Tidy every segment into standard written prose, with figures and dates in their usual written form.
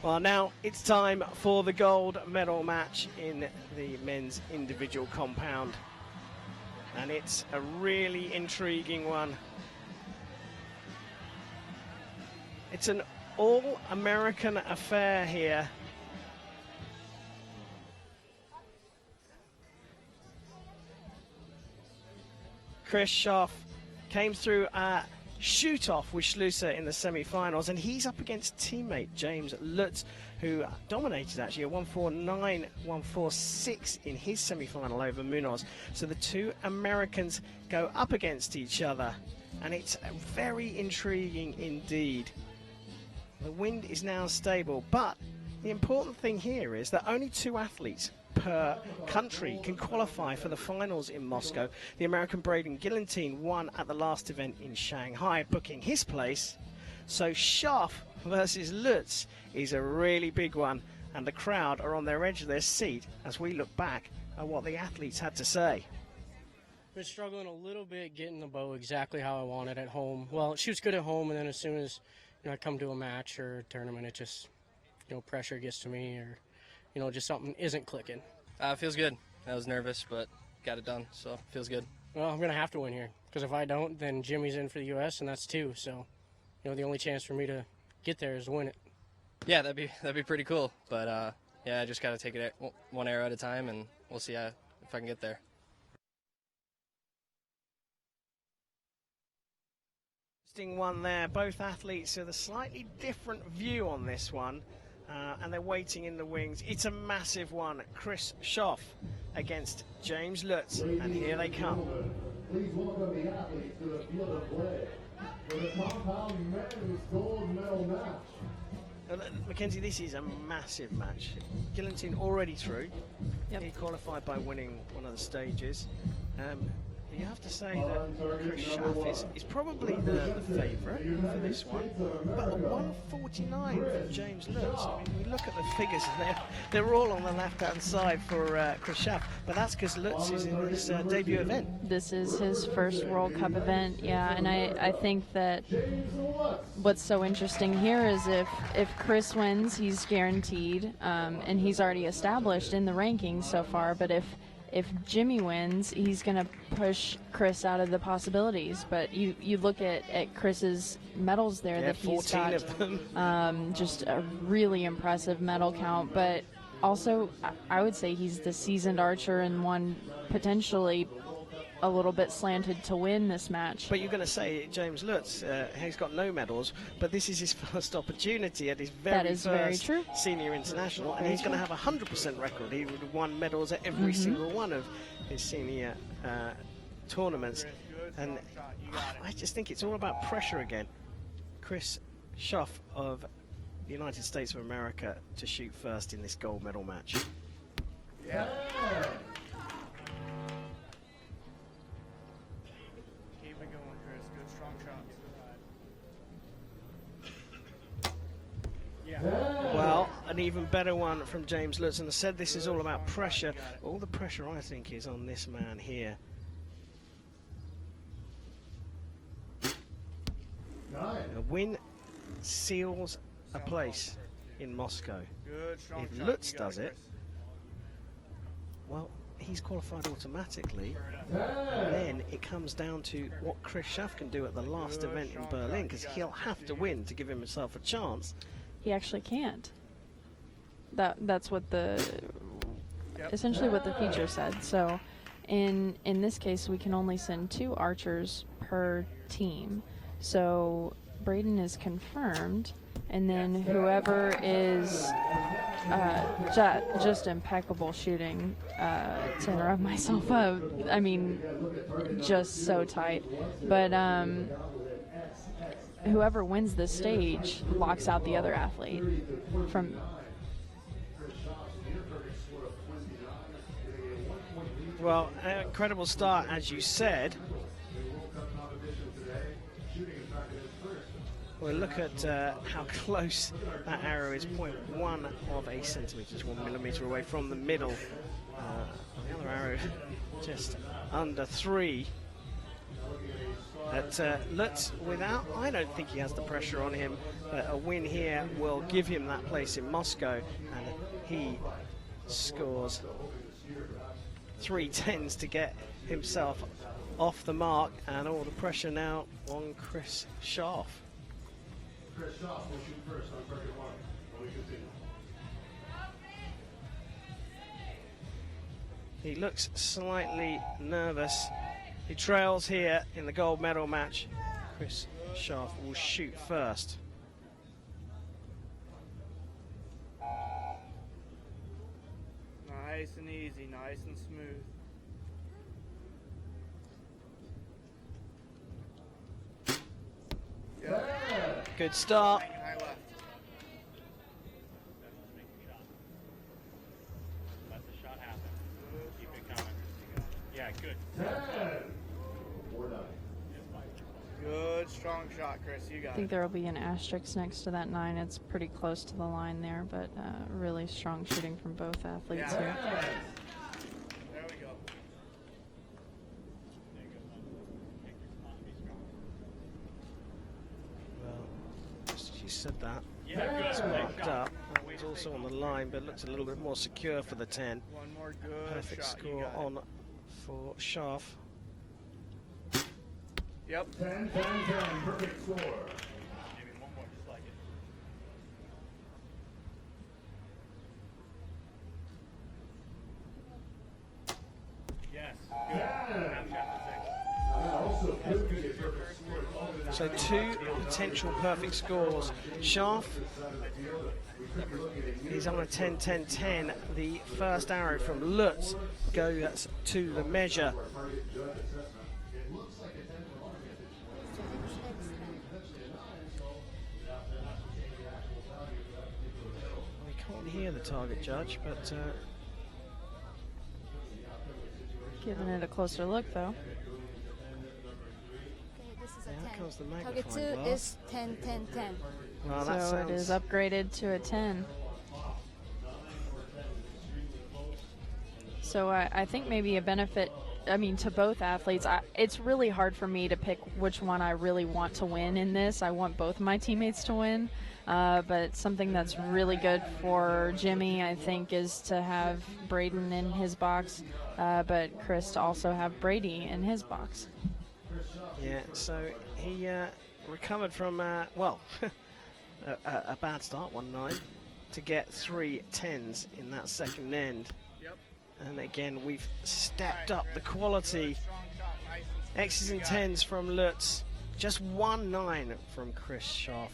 Well, now it's time for the gold medal match in the men's individual compound. And it's a really intriguing one. It's an all-American affair here. Kris Schaff came through a shoot-off with Schlusser in the semi-finals, and he's up against teammate James Lutz, who dominated actually a 149, 146 in his semi-final over Munoz. So the two Americans go up against each other, and it's very intriguing indeed. The wind is now stable, but the important thing here is that only two athletes per country can qualify for the finals in Moscow. The American Braden Gillentine won at the last event in Shanghai, booking his place. So Schaff versus Lutz is a really big one, and the crowd are on their edge of their seat as we look back at what the athletes had to say. Been struggling a little bit getting the bow exactly how I want it at home. Well, it shoots good at home, and then as soon as I come to a match or a tournament, it just, pressure gets to me, or, just something isn't clicking. Feels good. I was nervous, but got it done, so feels good. Well, I'm going to have to win here, because if I don't, then Jimmy's in for the U.S., and that's two. So, the only chance for me to get there is to win it. Yeah, that'd be pretty cool. But, yeah, I just got to take it one arrow at a time, and we'll see if I can get there. One there, both athletes with a slightly different view on this one, and they're waiting in the wings. It's a massive one. Kris Schaff against James Lutz, and here they come. Please welcome the athletes to the field of play for the compound men's gold medal match. Mackenzie, this is a massive match. Gillentine already through. Yep. He qualified by winning one of the stages. You have to say that Kris Schaff is probably the favourite for this one, but a 149 for James Lutz. I mean, we look at the figures, and they're all on the left-hand side for Kris Schaff, but that's because Lutz is in his debut event. This is his first World Cup event, yeah, and I think that what's so interesting here is if Kris wins, he's guaranteed, and he's already established in the rankings so far, but if Jimmy wins, he's going to push Kris out of the possibilities. But you look at Chris's medals there, that he's got of them. Just a really impressive medal count. But also, I would say he's the seasoned archer and one potentially a little bit slanted to win this match. But you're going to say James Lutz, he's got no medals, but this is his first opportunity at his very first senior international, and he's going to have a 100% record. He would have won medals at every single one of his senior tournaments, and I just think it's all about pressure again. Kris Schaff of the United States of America to shoot first in this gold medal match. Yeah. Well, an even better one from James Lutz, and I said this is all about pressure. All the pressure, I think, is on this man here. A win seals a place in Moscow. If Lutz does it, well, he's qualified automatically. Then it comes down to what Kris Schaff can do at the last event in Berlin, because he'll have to win to give himself a chance. He actually can't. That's what essentially what the feature said. So in this case, we can only send 2 archers per team. So Braden is confirmed, and then whoever is just impeccable shooting, to interrupt myself up, I mean, just so tight. But whoever wins this stage locks out the other athlete from. Well, an incredible start, as you said. We'll look at how close that arrow is, 0.1 of a centimetre, just 1 millimetre away from the middle. The other arrow just under 3. Lutz, I don't think he has the pressure on him, but a win here will give him that place in Moscow, and he scores 3 tens to get himself off the mark, and all the pressure now on Kris Schaff. Kris Schaff will shoot first on target 1. When we continue. He looks slightly nervous. He trails here in the gold medal match. Kris Schaff will shoot first. Nice and easy, nice and smooth. Good start. High left. Let the shot happen. Keep it coming. Yeah, good. 10. 4-9. Good, strong shot, Kris. You I got think it. there will be an asterisk next to that 9. It's pretty close to the line there, but really strong shooting from both athletes here. There we go. Well, just as you said that, Yeah, it's good. marked up. That was also on the line, but looks a little bit more secure for the 10. One more good Perfect shot. You score got it. on for Schaff. Yep. 10, 10, 10. Perfect score. Maybe one more, just like it. Yes. Good. Half shot to 6. That also could be a perfect score. So 2 potential perfect scores. Schaff, he's on a 10-10-10. The first arrow from Lutz goes to the measure. We can't hear the target judge, but Giving it a closer look, though. This is a Yeah, 10. comes the Target magnifying 2 glass. is 10, 10, 10. well, that So it is sounds upgraded to a 10. So I think maybe a benefit, to both athletes. It's really hard for me to pick which one I really want to win in this. I want both of my teammates to win. But something that's really good for Jimmy, I think, is to have Braden in his box, but Kris to also have Brady in his box. Yeah, so he recovered from, a bad start, 1-9, to get 3 10s in that second end. Yep. And again, we've stepped up the quality. Strong shot, nice and smooth. X's You and got it. 10s from Lutz. Just 1-9 from Kris Schaff.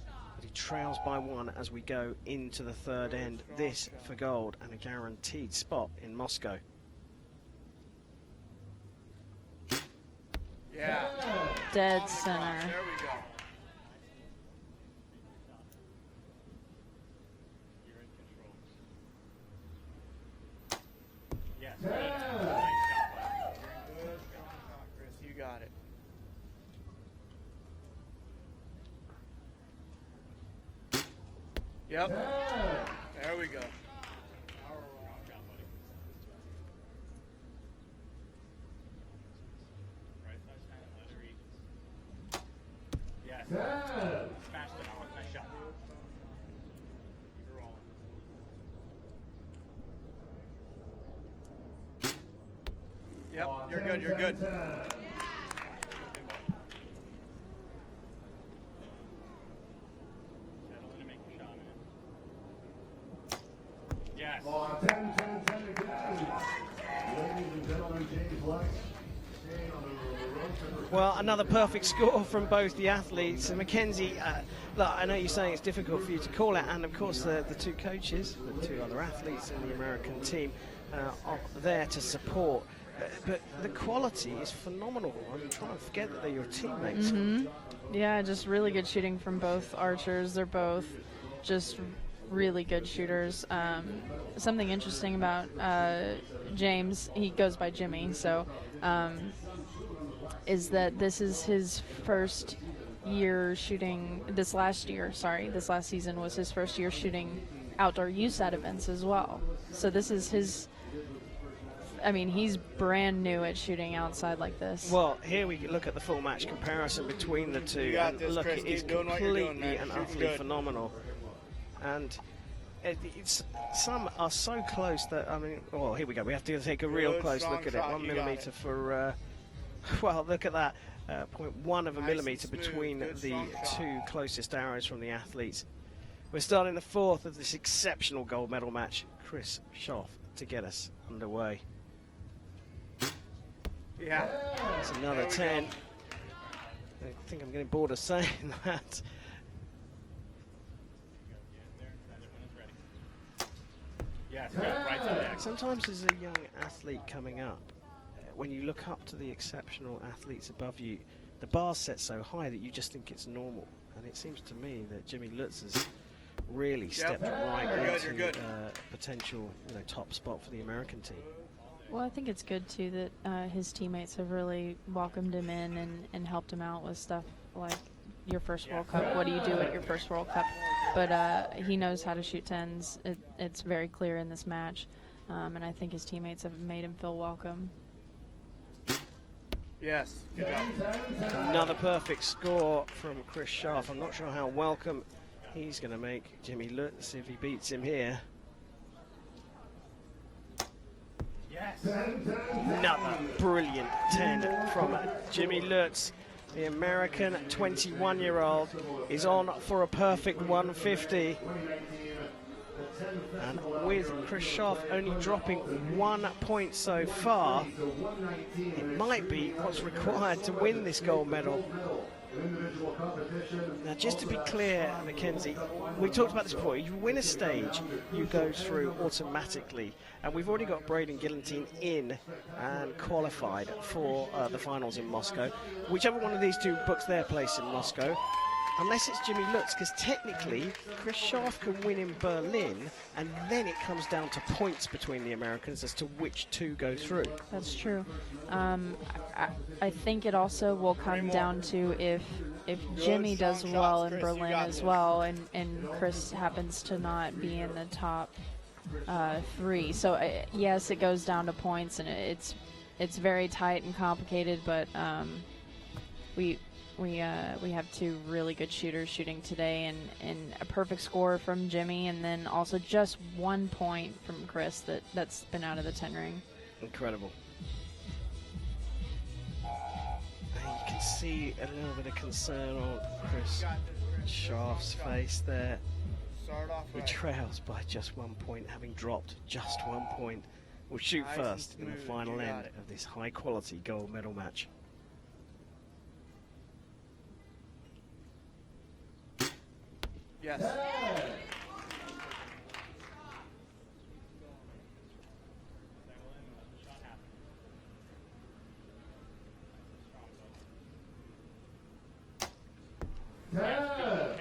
But he trails by 1 as we go into the third end. This for gold and a guaranteed spot in Moscow. Yeah. Dead center. There we go. You're in control. Yes. Nice shot. Good, strong shot, Kris. You got it. Yep. There we go. Right side stand, let her eat. Yes. 10. Smashed it on. Nice shot. Keep her rolling. Yep. You're good. You're good. 10. Settle in and make your shot, man. Yes. 10, 10, 10 again. Ladies and gentlemen, James Lutz staying on the road to Well, another perfect score from both the athletes. And Mackenzie, look, I know you're saying it's difficult for you to call it, and of course the 2 coaches, the 2 other athletes in the American team, are there to support. But the quality is phenomenal. I'm trying to forget that they're your teammates. Yeah, just really good shooting from both archers. They're both just really good shooters. Something interesting about James, he goes by Jimmy, so is that this is his first year shooting, this last season was his first year shooting outdoor USAT events as well. So this is his I mean, he's brand new at shooting outside like this. Well, here we look at the full match comparison between the two. You got And this, look, Kris. it is Keep doing what you're doing, completely man. and Shooting utterly good. phenomenal. And some are so close that, I mean, well, here we go. We have to take a real Good, close strong look at shot. it. 1 You got millimeter it. for, well, look at that. 0.1 of a Nice millimeter and smooth. between Good, the strong shot. two closest arrows from the athletes. We're starting the fourth of this exceptional gold medal match. Kris Schaff to get us underway. Yeah. That's another There we 10. go. I think I'm getting bored of saying that. Yes, good. Right side of the X. Sometimes as a young athlete coming up, when you look up to the exceptional athletes above you, the bar's set so high that you just think it's normal. And it seems to me that Jimmy Lutz has really stepped right You're good, into you're good. potential top spot for the American team. Well, I think it's good, too, that his teammates have really welcomed him in and helped him out with stuff like your first World Cup. What do you do at your first World Cup? But he knows how to shoot 10s. It's very clear in this match. And I think his teammates have made him feel welcome. Yes. Good job. Another perfect score from Kris Schaff. I'm not sure how welcome he's going to make Jimmy Lutz if he beats him here. Yes. Another brilliant 10 from Jimmy Lutz. The American 21-year-old is on for a perfect 150. And with Kris Schaff only dropping 1 point so far, it might be what's required to win this gold medal. Now, just to be clear, Mackenzie, we talked about this before. You win a stage, you go through automatically. And we've already got Braden Gillentine in and qualified for the finals in Moscow. Whichever one of these two books their place in Moscow, unless it's Jimmy Lutz, because technically Kris Schaff can win in Berlin, and then it comes down to points between the Americans as to which two go through. That's true. I think it also will come down to if Jimmy strong does shots, well in Kris. You Berlin got as this. well, and Kris happens to not be in the top 3. So yes, it goes down to points, and it's very tight and complicated. But we have two really good shooters shooting today, and a perfect score from Jimmy, and then also just 1 point from Kris that's been out of the 10 ring. Incredible. And you can see a little bit of concern on Kris Schaff's face there. Start off He right. trails by just 1 point, having dropped just 1 point. Will shoot Nice and first in the smooth, final you got end it. of this high-quality gold medal match. Yes. That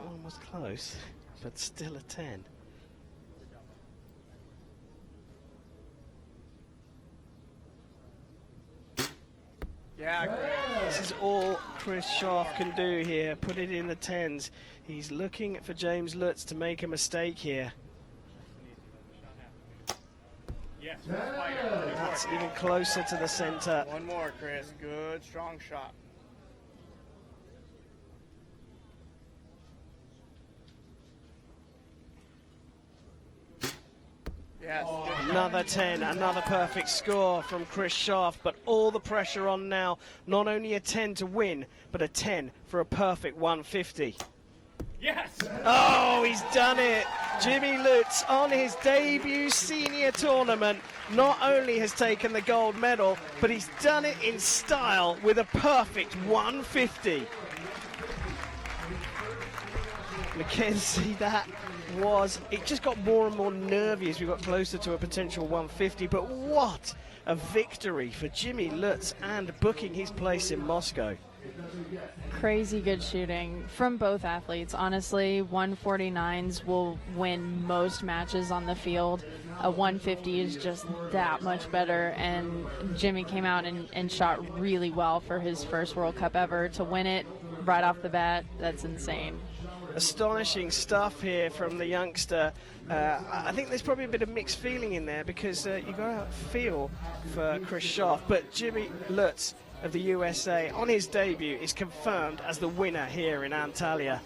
one was close, but still a 10. Yeah, great. This is all Kris Schaff can do here, put it in the 10s. He's looking for James Lutz to make a mistake here. Yes. Fire. That's even closer to the center. One more, Kris. Good, strong shot. Yes. good. Another 10, another perfect score from Kris Schaff, but all the pressure on now. Not only a 10 to win, but a 10 for a perfect 150. Yes. Oh, he's done it. Jimmy Lutz on his debut senior tournament not only has taken the gold medal, but he's done it in style with a perfect 150. Mackenzie, that was, it just got more and more nervy as we got closer to a potential 150, but what a victory for Jimmy Lutz and booking his place in Moscow. Crazy good shooting from both athletes. Honestly, 149s will win most matches on the field. A 150 is just that much better, and Jimmy came out and shot really well for his first World Cup ever. To win it right off the bat, that's insane. astonishing stuff here from the youngster. I think there's probably a bit of mixed feeling in there because you got to feel for Kris Schaff, but James Lutz of the USA on his debut is confirmed as the winner here in Antalya.